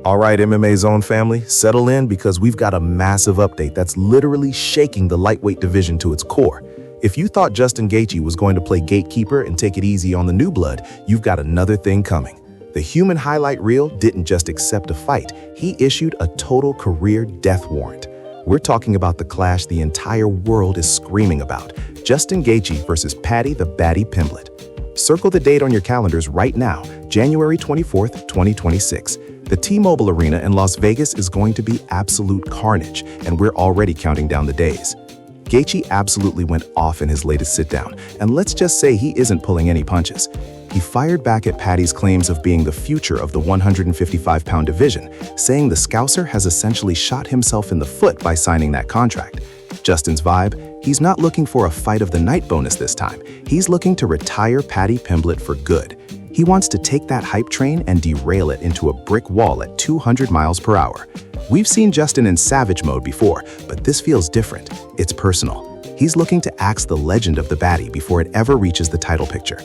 All right, MMA Zone family, settle in because we've got a massive update that's literally shaking the lightweight division to its core. If you thought Justin Gaethje was going to play gatekeeper and take it easy on the new blood, you've got another thing coming. The human highlight reel didn't just accept a fight, he issued a total career death warrant. We're talking about the clash the entire world is screaming about, Justin Gaethje versus Paddy the Baddy Pimblett. Circle the date on your calendars right now, January 24th, 2026. The T-Mobile Arena in Las Vegas is going to be absolute carnage, and we're already counting down the days. Gaethje absolutely went off in his latest sit-down, and let's just say he isn't pulling any punches. He fired back at Paddy's claims of being the future of the 155-pound division, saying the Scouser has essentially shot himself in the foot by signing that contract. Justin's vibe? He's not looking for a fight of the night bonus this time. He's looking to retire Paddy Pimblett for good. He wants to take that hype train and derail it into a brick wall at 200 miles per hour. We've seen Justin in savage mode before, but this feels different. It's personal. He's looking to axe the legend of the baddie before it ever reaches the title picture.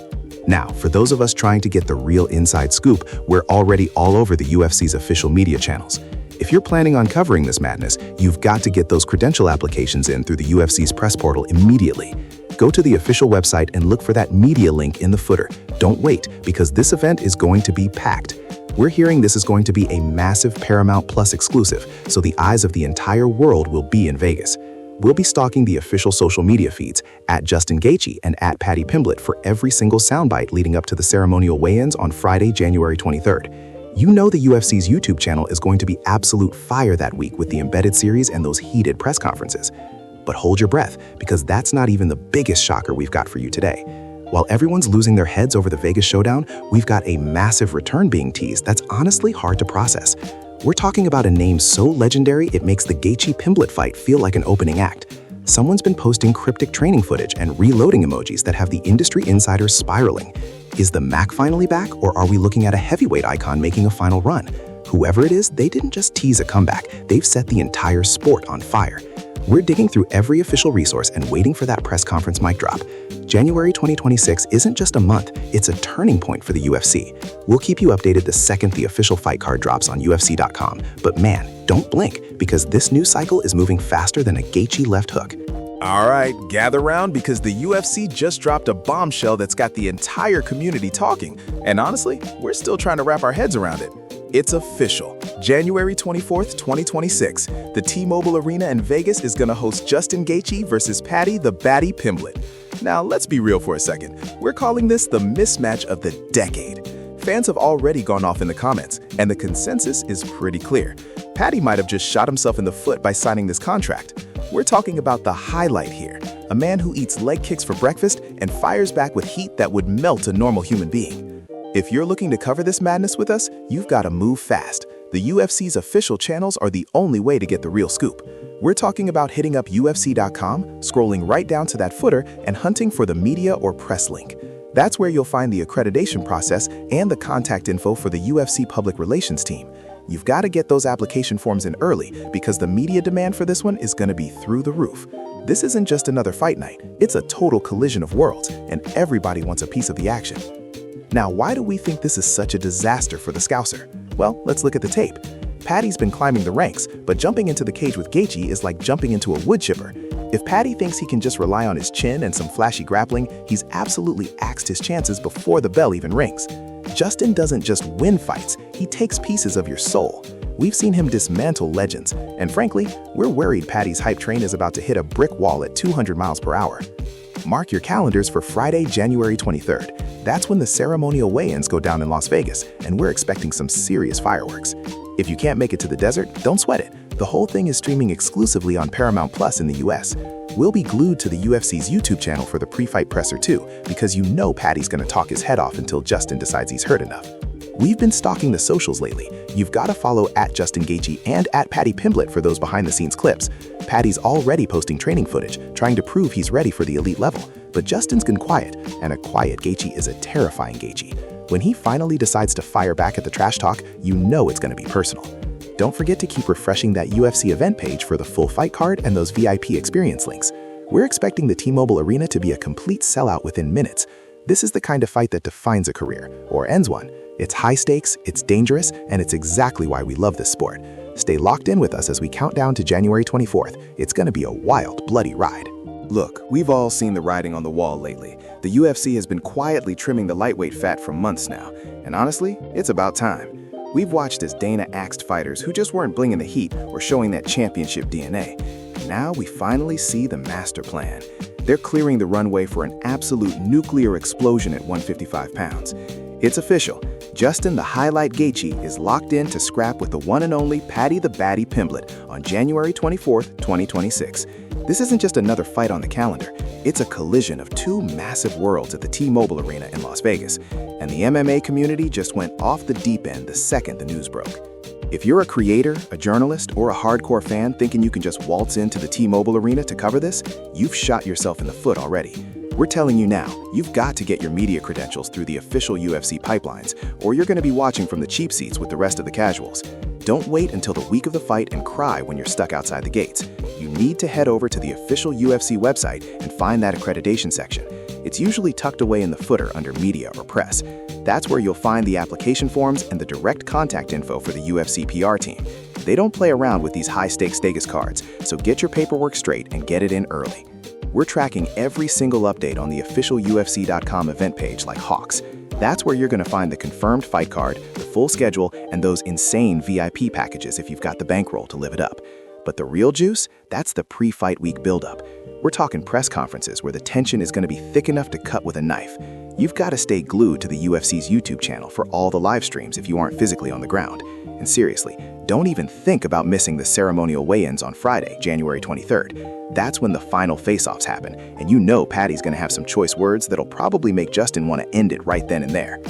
Now, for those of us trying to get the real inside scoop, we're already all over the UFC's official media channels. If you're planning on covering this madness, you've got to get those credential applications in through the UFC's press portal immediately. Go to the official website and look for that media link in the footer. Don't wait, because this event is going to be packed. We're hearing this is going to be a massive Paramount Plus exclusive, so the eyes of the entire world will be in Vegas. We'll be stalking the official social media feeds at Justin Gaethje and at Paddy Pimblett for every single soundbite leading up to the ceremonial weigh-ins on Friday, January 23rd. You know the UFC's YouTube channel is going to be absolute fire that week with the embedded series and those heated press conferences. But hold your breath, because that's not even the biggest shocker we've got for you today. While everyone's losing their heads over the Vegas showdown, we've got a massive return being teased that's honestly hard to process. We're talking about a name so legendary it makes the Gaethje-Pimblett fight feel like an opening act. Someone's been posting cryptic training footage and reloading emojis that have the industry insiders spiraling. Is the Mac finally back, or are we looking at a heavyweight icon making a final run? Whoever it is, they didn't just tease a comeback, they've set the entire sport on fire. We're digging through every official resource and waiting for that press conference mic drop. January 2026 isn't just a month, it's a turning point for the UFC. We'll keep you updated the second the official fight card drops on UFC.com. But man, don't blink, because this news cycle is moving faster than a Gaethje left hook. All right, gather round, because the UFC just dropped a bombshell that's got the entire community talking. And honestly, we're still trying to wrap our heads around it. It's official. January 24th, 2026, the T-Mobile Arena in Vegas is going to host Justin Gaethje versus Paddy the Baddy Pimblett. Now, let's be real for a second. We're calling this the mismatch of the decade. Fans have already gone off in the comments, and the consensus is pretty clear. Paddy might have just shot himself in the foot by signing this contract. We're talking about the highlight here, a man who eats leg kicks for breakfast and fires back with heat that would melt a normal human being. If you're looking to cover this madness with us, you've got to move fast. The UFC's official channels are the only way to get the real scoop. We're talking about hitting up UFC.com, scrolling right down to that footer, and hunting for the media or press link. That's where you'll find the accreditation process and the contact info for the UFC public relations team. You've got to get those application forms in early, because the media demand for this one is going to be through the roof. This isn't just another fight night, it's a total collision of worlds, and everybody wants a piece of the action. Now, why do we think this is such a disaster for the Scouser? Well, let's look at the tape. Paddy's been climbing the ranks, but jumping into the cage with Gaethje is like jumping into a wood chipper. If Paddy thinks he can just rely on his chin and some flashy grappling, he's absolutely axed his chances before the bell even rings. Justin doesn't just win fights, he takes pieces of your soul. We've seen him dismantle legends, and frankly, we're worried Paddy's hype train is about to hit a brick wall at 200 miles per hour. Mark your calendars for Friday, January 23rd. That's when the ceremonial weigh-ins go down in Las Vegas, and we're expecting some serious fireworks. If you can't make it to the desert, don't sweat it. The whole thing is streaming exclusively on Paramount Plus in the US. We'll be glued to the UFC's YouTube channel for the pre-fight presser too, because you know Paddy's gonna talk his head off until Justin decides he's hurt enough. We've been stalking the socials lately. You've got to follow at Justin Gaethje and at Paddy Pimblett for those behind-the-scenes clips. Paddy's already posting training footage, trying to prove he's ready for the elite level. But Justin's been quiet, and a quiet Gaethje is a terrifying Gaethje. When he finally decides to fire back at the trash talk, you know it's going to be personal. Don't forget to keep refreshing that UFC event page for the full fight card and those VIP experience links. We're expecting the T-Mobile Arena to be a complete sellout within minutes. This is the kind of fight that defines a career, or ends one. It's high stakes, it's dangerous, and it's exactly why we love this sport. Stay locked in with us as we count down to January 24th. It's gonna be a wild, bloody ride. Look, we've all seen the writing on the wall lately. The UFC has been quietly trimming the lightweight fat for months now, and honestly, it's about time. We've watched as Dana axed fighters who just weren't bringing the heat or showing that championship DNA. Now we finally see the master plan. They're clearing the runway for an absolute nuclear explosion at 155 pounds. It's official. Justin the Highlight Gaethje is locked in to scrap with the one and only Paddy Pimblett on January 24th, 2026. This isn't just another fight on the calendar. It's a collision of two massive worlds at the T-Mobile Arena in Las Vegas. And the MMA community just went off the deep end the second the news broke. If you're a creator, a journalist, or a hardcore fan thinking you can just waltz into the T-Mobile Arena to cover this, you've shot yourself in the foot already. We're telling you now, you've got to get your media credentials through the official UFC pipelines, or you're going to be watching from the cheap seats with the rest of the casuals. Don't wait until the week of the fight and cry when you're stuck outside the gates. You need to head over to the official UFC website and find that accreditation section. It's usually tucked away in the footer under media or press. That's where you'll find the application forms and the direct contact info for the UFC PR team. They don't play around with these high-stakes Vegas cards, so get your paperwork straight and get it in early. We're tracking every single update on the official UFC.com event page like hawks. That's where you're going to find the confirmed fight card, the full schedule, and those insane VIP packages if you've got the bankroll to live it up. But the real juice, that's the pre-fight week buildup. We're talking press conferences where the tension is going to be thick enough to cut with a knife. You've got to stay glued to the UFC's YouTube channel for all the live streams if you aren't physically on the ground. And seriously, don't even think about missing the ceremonial weigh-ins on Friday, January 23rd. That's when the final face-offs happen, and you know Paddy's going to have some choice words that'll probably make Justin want to end it right then and there.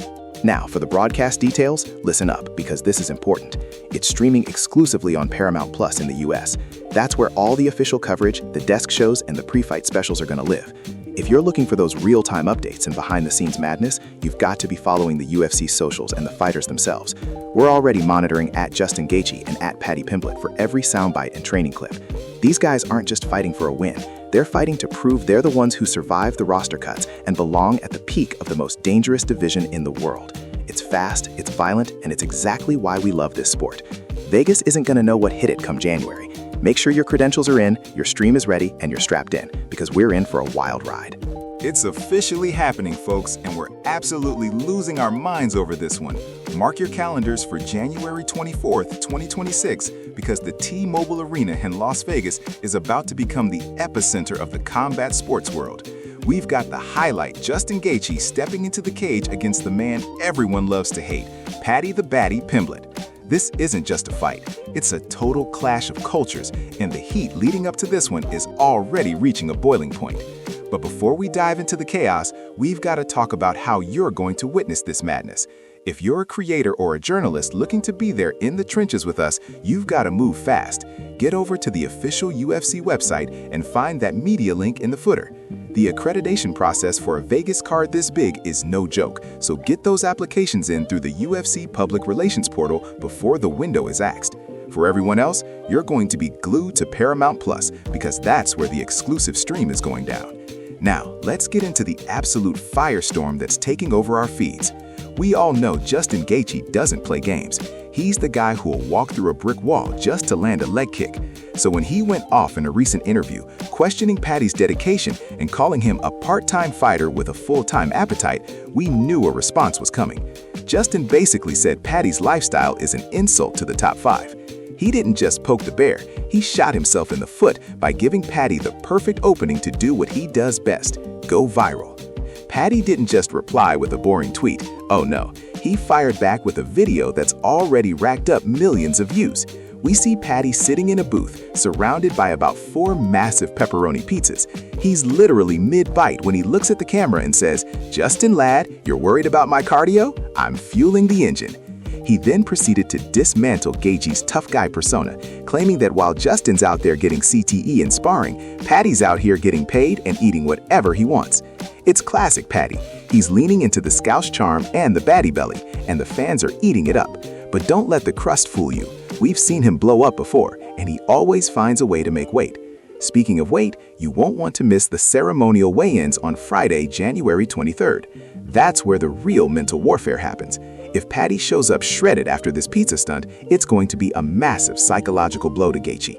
Now, for the broadcast details, listen up, because this is important. It's streaming exclusively on Paramount Plus in the US. That's where all the official coverage, the desk shows, and the pre-fight specials are going to live. If you're looking for those real-time updates and behind-the-scenes madness, you've got to be following the UFC socials and the fighters themselves. We're already monitoring @Justin Gaethje and @Paddy Pimblett for every soundbite and training clip. These guys aren't just fighting for a win. They're fighting to prove they're the ones who survived the roster cuts and belong at the peak of the most dangerous division in the world. It's fast, it's violent, and it's exactly why we love this sport. Vegas isn't going to know what hit it come January. Make sure your credentials are in, your stream is ready, and you're strapped in, because we're in for a wild ride. It's officially happening, folks, and we're absolutely losing our minds over this one. Mark your calendars for January 24th, 2026, because the T-Mobile Arena in Las Vegas is about to become the epicenter of the combat sports world. We've got the highlight Justin Gaethje stepping into the cage against the man everyone loves to hate, Paddy Pimblett. This isn't just a fight, it's a total clash of cultures, and the heat leading up to this one is already reaching a boiling point. But before we dive into the chaos, we've got to talk about how you're going to witness this madness. If you're a creator or a journalist looking to be there in the trenches with us, you've got to move fast. Get over to the official UFC website and find that media link in the footer. The accreditation process for a Vegas card this big is no joke, so get those applications in through the UFC Public Relations portal before the window is axed. For everyone else, you're going to be glued to Paramount Plus, because that's where the exclusive stream is going down. Now, let's get into the absolute firestorm that's taking over our feeds. We all know Justin Gaethje doesn't play games. He's the guy who will walk through a brick wall just to land a leg kick. So when he went off in a recent interview, questioning Paddy's dedication and calling him a part-time fighter with a full-time appetite, we knew a response was coming. Justin basically said Paddy's lifestyle is an insult to the top five. He didn't just poke the bear, he shot himself in the foot by giving Paddy the perfect opening to do what he does best, go viral. Paddy didn't just reply with a boring tweet. Oh no, he fired back with a video that's already racked up millions of views. We see Paddy sitting in a booth, surrounded by about 4 massive pepperoni pizzas. He's literally mid-bite when he looks at the camera and says, "Justin lad, you're worried about my cardio? I'm fueling the engine." He then proceeded to dismantle Gaethje's tough guy persona, claiming that while Justin's out there getting CTE and sparring, Paddy's out here getting paid and eating whatever he wants. It's classic Paddy. He's leaning into the Scouse charm and the baddie belly, and the fans are eating it up. But don't let the crust fool you. We've seen him blow up before, and he always finds a way to make weight. Speaking of weight, you won't want to miss the ceremonial weigh-ins on Friday, January 23rd. That's where the real mental warfare happens. If Paddy shows up shredded after this pizza stunt, it's going to be a massive psychological blow to Gaethje.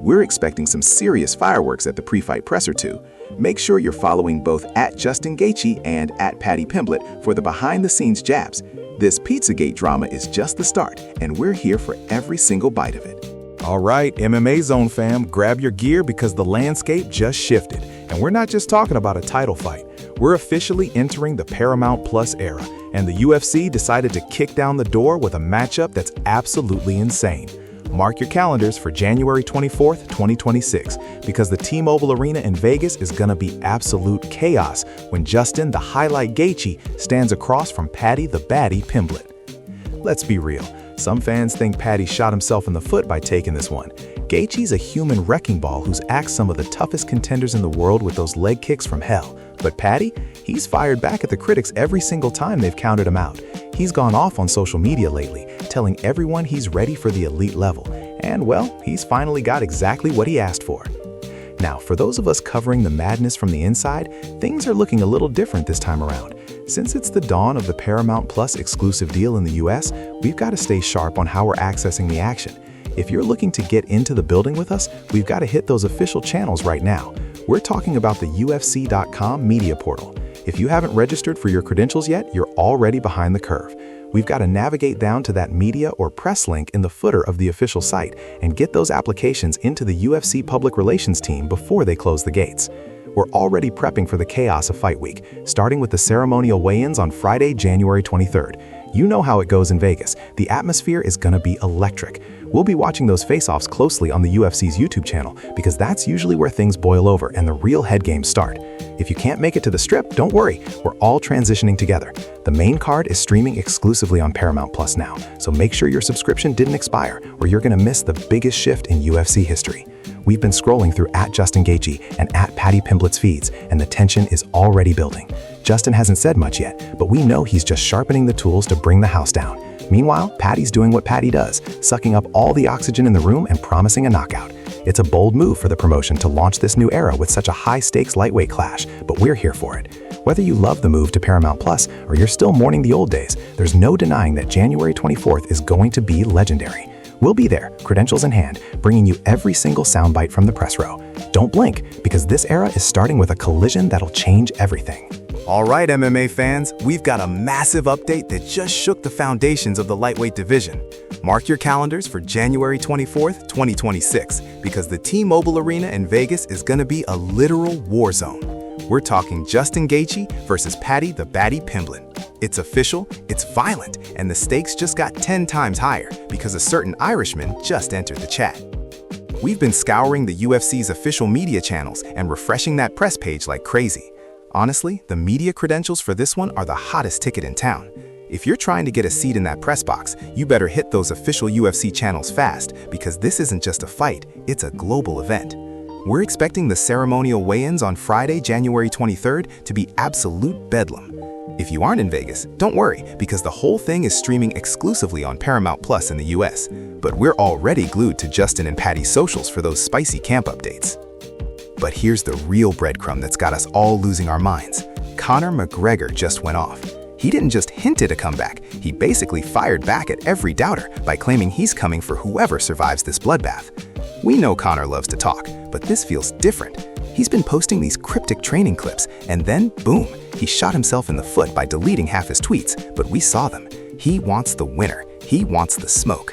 We're expecting some serious fireworks at the pre-fight presser too. Make sure you're following both @JustinGaethje and @Paddy Pimblett for the behind-the-scenes jabs. This Pizzagate drama is just the start, and we're here for every single bite of it. All right, MMA Zone fam, grab your gear because the landscape just shifted. And we're not just talking about a title fight. We're officially entering the Paramount Plus era, and the UFC decided to kick down the door with a matchup that's absolutely insane. Mark your calendars for January 24th, 2026, because the T-Mobile Arena in Vegas is gonna be absolute chaos when Justin the Highlight Gaethje stands across from Paddy the Baddie Pimblett. Let's be real. Some fans think Paddy shot himself in the foot by taking this one. Gaethje's a human wrecking ball who's axed some of the toughest contenders in the world with those leg kicks from hell. But Paddy, he's fired back at the critics every single time they've counted him out. He's gone off on social media lately, telling everyone he's ready for the elite level. And well, he's finally got exactly what he asked for. Now, for those of us covering the madness from the inside, things are looking a little different this time around. Since it's the dawn of the Paramount Plus exclusive deal in the US, we've got to stay sharp on how we're accessing the action. If you're looking to get into the building with us, we've got to hit those official channels right now. We're talking about the UFC.com media portal. If you haven't registered for your credentials yet, you're already behind the curve. We've got to navigate down to that media or press link in the footer of the official site and get those applications into the UFC public relations team before they close the gates. We're already prepping for the chaos of Fight Week, starting with the ceremonial weigh-ins on Friday, January 23rd. You know how it goes in Vegas. The atmosphere is gonna be electric. We'll be watching those face-offs closely on the UFC's YouTube channel because that's usually where things boil over and the real head games start. If you can't make it to the Strip, don't worry, we're all transitioning together. The main card is streaming exclusively on Paramount Plus now, so make sure your subscription didn't expire or you're gonna miss the biggest shift in UFC history. We've been scrolling through @JustinGaethje and @Paddy Pimblett's feeds, and the tension is already building. Justin hasn't said much yet, but we know he's just sharpening the tools to bring the house down. Meanwhile, Paddy's doing what Paddy does, sucking up all the oxygen in the room and promising a knockout. It's a bold move for the promotion to launch this new era with such a high-stakes lightweight clash, but we're here for it. Whether you love the move to Paramount Plus or you're still mourning the old days, there's no denying that January 24th is going to be legendary. We'll be there, credentials in hand, bringing you every single soundbite from the press row. Don't blink, because this era is starting with a collision that'll change everything. All right, MMA fans, we've got a massive update that just shook the foundations of the lightweight division. Mark your calendars for January 24th, 2026, because the T-Mobile Arena in Vegas is gonna be a literal war zone. We're talking Justin Gaethje versus Paddy the Baddie Pimblett. It's official, it's violent, and the stakes just got 10 times higher because a certain Irishman just entered the chat. We've been scouring the UFC's official media channels and refreshing that press page like crazy. Honestly, the media credentials for this one are the hottest ticket in town. If you're trying to get a seat in that press box, you better hit those official UFC channels fast because this isn't just a fight, it's a global event. We're expecting the ceremonial weigh-ins on Friday, January 23rd to be absolute bedlam. If you aren't in Vegas, don't worry, because the whole thing is streaming exclusively on Paramount Plus in the US. But we're already glued to Justin and Paddy's socials for those spicy camp updates. But here's the real breadcrumb that's got us all losing our minds. Conor McGregor just went off. He didn't just hint at a comeback, he basically fired back at every doubter by claiming he's coming for whoever survives this bloodbath. We know Conor loves to talk, but this feels different. He's been posting these cryptic training clips, and then, boom, he shot himself in the foot by deleting half his tweets, but we saw them. He wants the winner. He wants the smoke.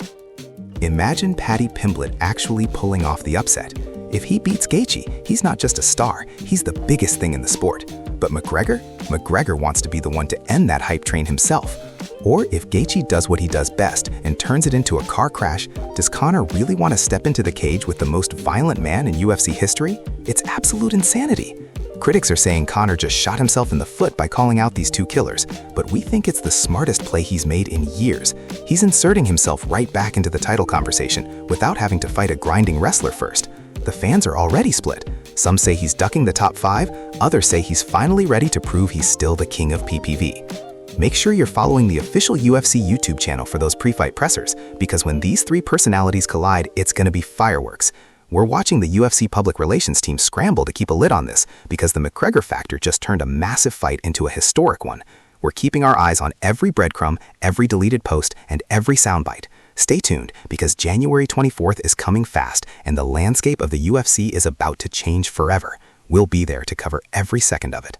Imagine Paddy Pimblett actually pulling off the upset. If he beats Gaethje, he's not just a star, he's the biggest thing in the sport. But McGregor wants to be the one to end that hype train himself. Or if Gaethje does what he does best and turns it into a car crash, does Conor really want to step into the cage with the most violent man in UFC history? It's absolute insanity. Critics are saying Conor just shot himself in the foot by calling out these two killers, but we think it's the smartest play he's made in years. He's inserting himself right back into the title conversation without having to fight a grinding wrestler first. The fans are already split. Some say he's ducking the top 5, others say he's finally ready to prove he's still the king of PPV. Make sure you're following the official UFC YouTube channel for those pre-fight pressers, because when these three personalities collide, it's gonna be fireworks. We're watching the UFC public relations team scramble to keep a lid on this, because the McGregor factor just turned a massive fight into a historic one. We're keeping our eyes on every breadcrumb, every deleted post, and every soundbite. Stay tuned, because January 24th is coming fast, and the landscape of the UFC is about to change forever. We'll be there to cover every second of it.